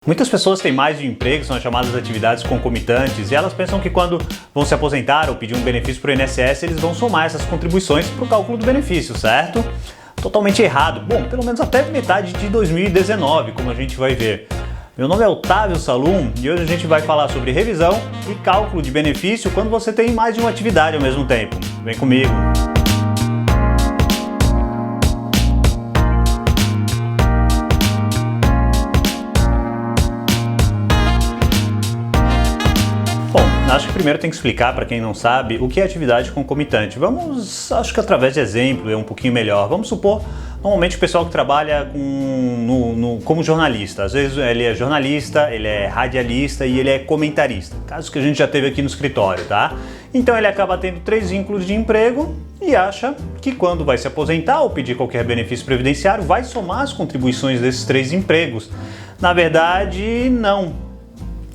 Muitas pessoas têm mais de um emprego, são as chamadas atividades concomitantes, e elas pensam que quando vão se aposentar ou pedir um benefício para o INSS, eles vão somar essas contribuições para o cálculo do benefício, certo? Totalmente errado. Bom, pelo menos até metade de 2019, como a gente vai ver. Meu nome é Otávio Salum e hoje a gente vai falar sobre revisão e cálculo de benefício quando você tem mais de uma atividade ao mesmo tempo. Vem comigo! Acho que primeiro tem que explicar para quem não sabe o que é atividade concomitante. Acho que através de exemplo é um pouquinho melhor. Vamos supor, normalmente o pessoal que trabalha como jornalista. Às vezes ele é jornalista, ele é radialista e ele é comentarista. Caso que a gente já teve aqui no escritório, tá? Então ele acaba tendo 3 vínculos de emprego e acha que quando vai se aposentar ou pedir qualquer benefício previdenciário, vai somar as contribuições desses 3 empregos. Na verdade, não.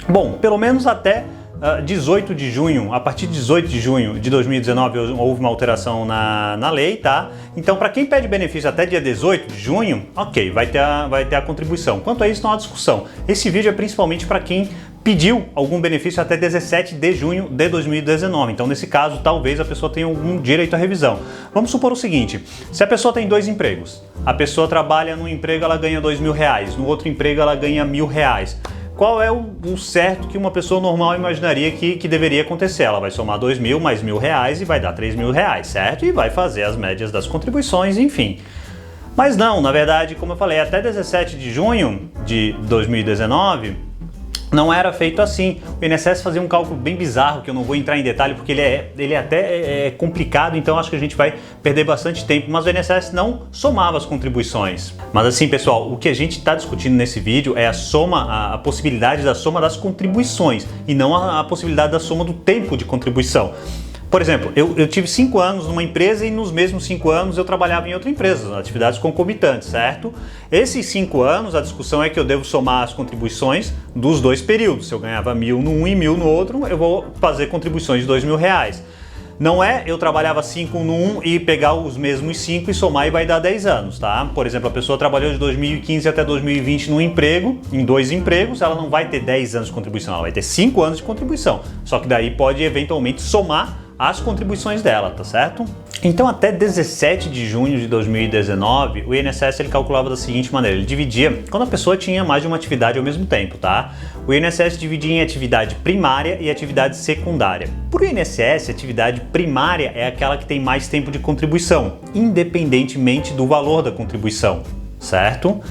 Bom, pelo menos até 18 de junho, a partir de 18 de junho de 2019 houve uma alteração na lei, tá? Então, para quem pede benefício até dia 18 de junho, ok, vai ter a contribuição. Quanto a isso, não há discussão. Esse vídeo é principalmente para quem pediu algum benefício até 17 de junho de 2019. Então, nesse caso, talvez a pessoa tenha algum direito à revisão. Vamos supor o seguinte, se a pessoa tem 2 empregos, a pessoa trabalha num emprego, ela ganha R$2.000, no outro emprego ela ganha R$1.000. Qual é o certo que uma pessoa normal imaginaria que deveria acontecer? Ela vai somar 2.000 mais R$1.000 e vai dar R$3.000, certo? E vai fazer as médias das contribuições, enfim. Mas não, na verdade, como eu falei, até 17 de junho de 2019, não era feito assim. O INSS fazia um cálculo bem bizarro, que eu não vou entrar em detalhe porque ele é até complicado, então acho que a gente vai perder bastante tempo, mas o INSS não somava as contribuições. Mas assim, pessoal, o que a gente está discutindo nesse vídeo é a possibilidade da soma das contribuições e não a possibilidade da soma do tempo de contribuição. Por exemplo, eu tive 5 anos numa empresa e nos mesmos 5 anos eu trabalhava em outra empresa, atividades concomitantes, certo? Esses 5 anos, a discussão é que eu devo somar as contribuições dos 2 períodos. Se eu ganhava 1.000 num e 1.000 no outro, eu vou fazer contribuições de R$2.000. Não é eu trabalhava 5 num e pegar os mesmos 5 e somar e vai dar 10 anos, tá? Por exemplo, a pessoa trabalhou de 2015 até 2020 num emprego, em 2 empregos, ela não vai ter 10 anos de contribuição, ela vai ter 5 anos de contribuição. Só que daí pode eventualmente somar as contribuições dela, tá certo? Então até 17 de junho de 2019, o INSS ele calculava da seguinte maneira, ele dividia, quando a pessoa tinha mais de uma atividade ao mesmo tempo, tá? O INSS dividia em atividade primária e atividade secundária. Por INSS, a atividade primária é aquela que tem mais tempo de contribuição, independentemente do valor da contribuição, certo?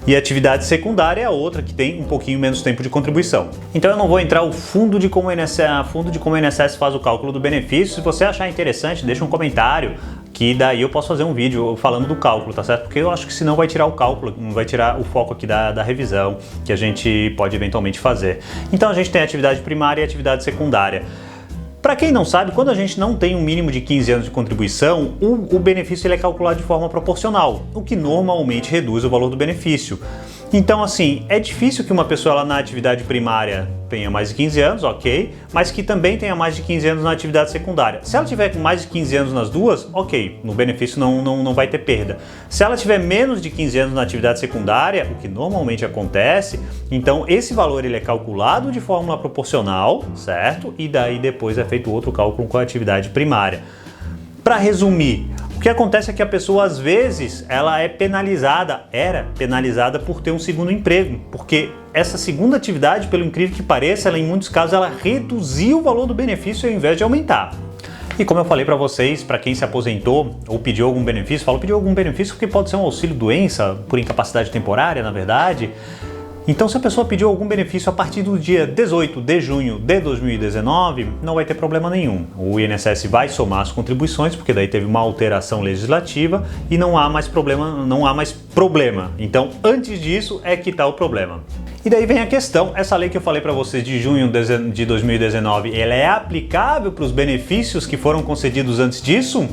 E a atividade secundária é a outra que tem um pouquinho menos tempo de contribuição. Então eu não vou entrar ao fundo de como o INSS faz o cálculo do benefício. Se você achar interessante, deixa um comentário que daí eu posso fazer um vídeo falando do cálculo, tá certo? Porque eu acho que senão vai tirar o cálculo, vai tirar o foco aqui da revisão que a gente pode eventualmente fazer. Então a gente tem a atividade primária e a atividade secundária. Para quem não sabe, quando a gente não tem um mínimo de 15 anos de contribuição, o benefício ele é calculado de forma proporcional, o que normalmente reduz o valor do benefício. Então, assim, é difícil que uma pessoa lá na atividade primária tenha mais de 15 anos, ok, mas que também tenha mais de 15 anos na atividade secundária. Se ela tiver com mais de 15 anos nas duas, ok, no benefício não vai ter perda. Se ela tiver menos de 15 anos na atividade secundária, o que normalmente acontece, então esse valor ele é calculado de fórmula proporcional, certo? E daí depois é feito outro cálculo com a atividade primária. Para resumir, o que acontece é que a pessoa, às vezes, ela era penalizada por ter um segundo emprego, porque essa segunda atividade, pelo incrível que pareça, ela, em muitos casos, ela reduziu o valor do benefício ao invés de aumentar. E como eu falei para vocês, para quem se aposentou ou pediu algum benefício, pediu algum benefício porque pode ser um auxílio-doença por incapacidade temporária, na verdade. Então, se a pessoa pediu algum benefício a partir do dia 18 de junho de 2019, não vai ter problema nenhum. O INSS vai somar as contribuições, porque daí teve uma alteração legislativa e não há mais problema. Então, antes disso é que está o problema. E daí vem a questão, essa lei que eu falei para vocês de junho de 2019, ela é aplicável para os benefícios que foram concedidos antes disso?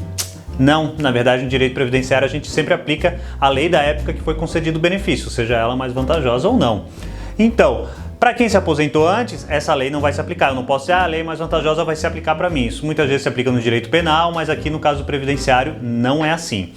Não, na verdade, no direito previdenciário a gente sempre aplica a lei da época que foi concedido o benefício, seja ela mais vantajosa ou não. Então, para quem se aposentou antes, essa lei não vai se aplicar. Eu não posso dizer, a lei mais vantajosa vai se aplicar para mim. Isso muitas vezes se aplica no direito penal, mas aqui no caso do previdenciário não é assim.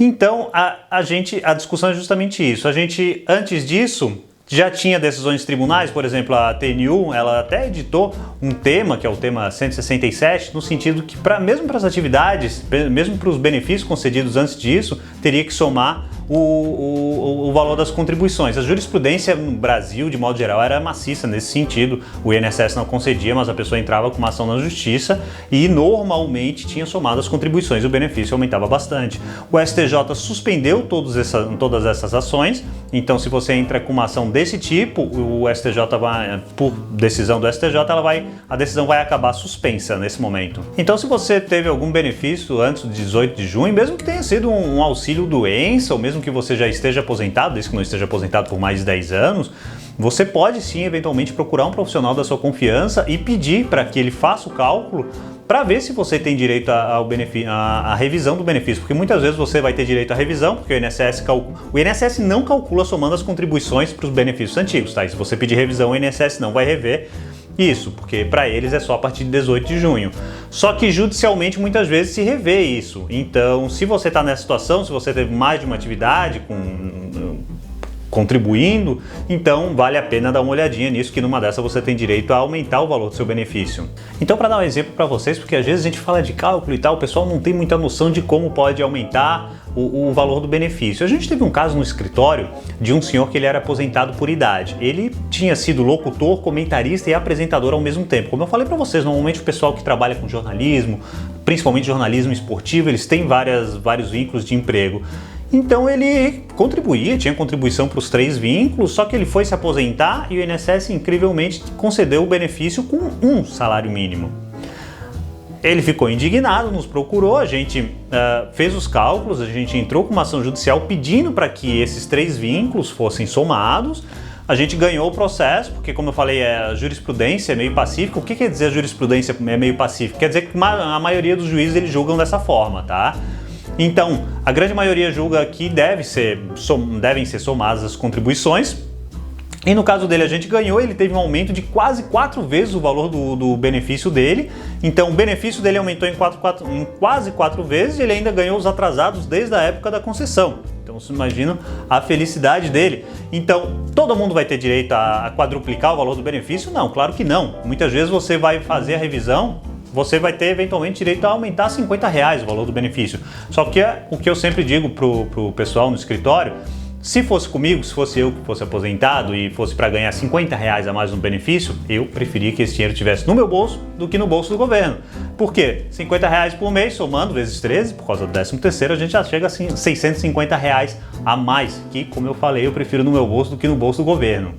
Então, a discussão é justamente isso. A gente, antes disso, Já tinha decisões de tribunais, por exemplo, a TNU, ela até editou um tema, que é o tema 167, no sentido que mesmo para as atividades, mesmo para os benefícios concedidos antes disso, teria que somar o valor das contribuições. A jurisprudência no Brasil, de modo geral, era maciça nesse sentido. O INSS não concedia, mas a pessoa entrava com uma ação na justiça e normalmente tinha somado as contribuições e o benefício aumentava bastante. O STJ suspendeu todas essas ações, então se você entra com uma ação desse tipo, o STJ vai, por decisão do STJ, a decisão vai acabar suspensa nesse momento. Então se você teve algum benefício antes do 18 de junho, mesmo que tenha sido um auxílio doença, ou mesmo que você já esteja aposentado, desde que não esteja aposentado por mais de 10 anos, você pode sim, eventualmente, procurar um profissional da sua confiança e pedir para que ele faça o cálculo para ver se você tem direito à revisão do benefício, porque muitas vezes você vai ter direito à revisão, porque o INSS não calcula somando as contribuições para os benefícios antigos, tá? E se você pedir revisão, o INSS não vai rever isso, porque para eles é só a partir de 18 de junho. Só que judicialmente muitas vezes se revê isso. Então, se você está nessa situação, se você teve mais de uma atividade contribuindo, então vale a pena dar uma olhadinha nisso, que numa dessa você tem direito a aumentar o valor do seu benefício. Então, para dar um exemplo para vocês, porque às vezes a gente fala de cálculo e tal, o pessoal não tem muita noção de como pode aumentar o valor do benefício. A gente teve um caso no escritório de um senhor que ele era aposentado por idade. Ele tinha sido locutor, comentarista e apresentador ao mesmo tempo. Como eu falei para vocês, normalmente o pessoal que trabalha com jornalismo, principalmente jornalismo esportivo, eles têm vários vínculos de emprego. Então ele contribuía, tinha contribuição para os 3 vínculos, só que ele foi se aposentar e o INSS incrivelmente concedeu o benefício com um salário mínimo. Ele ficou indignado, nos procurou, a gente fez os cálculos, a gente entrou com uma ação judicial pedindo para que esses 3 vínculos fossem somados. A gente ganhou o processo, porque como eu falei, a jurisprudência é meio pacífica. O que quer dizer a jurisprudência é meio pacífica? Quer dizer que a maioria dos juízes eles julgam dessa forma, tá? Então, a grande maioria julga que devem ser somadas as contribuições. E no caso dele a gente ganhou, ele teve um aumento de quase 4 vezes o valor do benefício dele. Então o benefício dele aumentou em quase 4 vezes e ele ainda ganhou os atrasados desde a época da concessão. Então vocês imaginam a felicidade dele. Então todo mundo vai ter direito a quadruplicar o valor do benefício? Não, claro que não. Muitas vezes você vai fazer a revisão, você vai ter eventualmente direito a aumentar R$50 o valor do benefício. Só que o que eu sempre digo pro pessoal no escritório, se fosse comigo, se fosse eu que fosse aposentado e fosse para ganhar R$50 a mais no benefício, eu preferia que esse dinheiro estivesse no meu bolso do que no bolso do governo. Por quê? R$50 por mês, somando vezes 13, por causa do 13º, a gente já chega a R$650 a mais, que, como eu falei, eu prefiro no meu bolso do que no bolso do governo.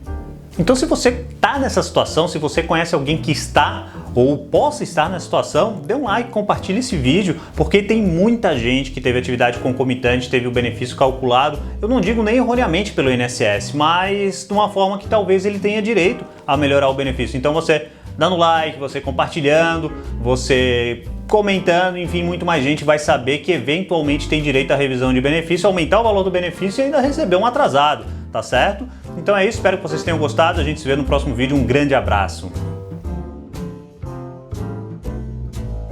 Então, se você está nessa situação, se você conhece alguém que está ou possa estar nessa situação, dê um like, compartilhe esse vídeo, porque tem muita gente que teve atividade concomitante, teve o benefício calculado, eu não digo nem erroneamente pelo INSS, mas de uma forma que talvez ele tenha direito a melhorar o benefício. Então você dando like, você compartilhando, você comentando, enfim, muito mais gente vai saber que eventualmente tem direito à revisão de benefício, aumentar o valor do benefício e ainda receber um atrasado, tá certo? Então é isso, espero que vocês tenham gostado, a gente se vê no próximo vídeo, um grande abraço!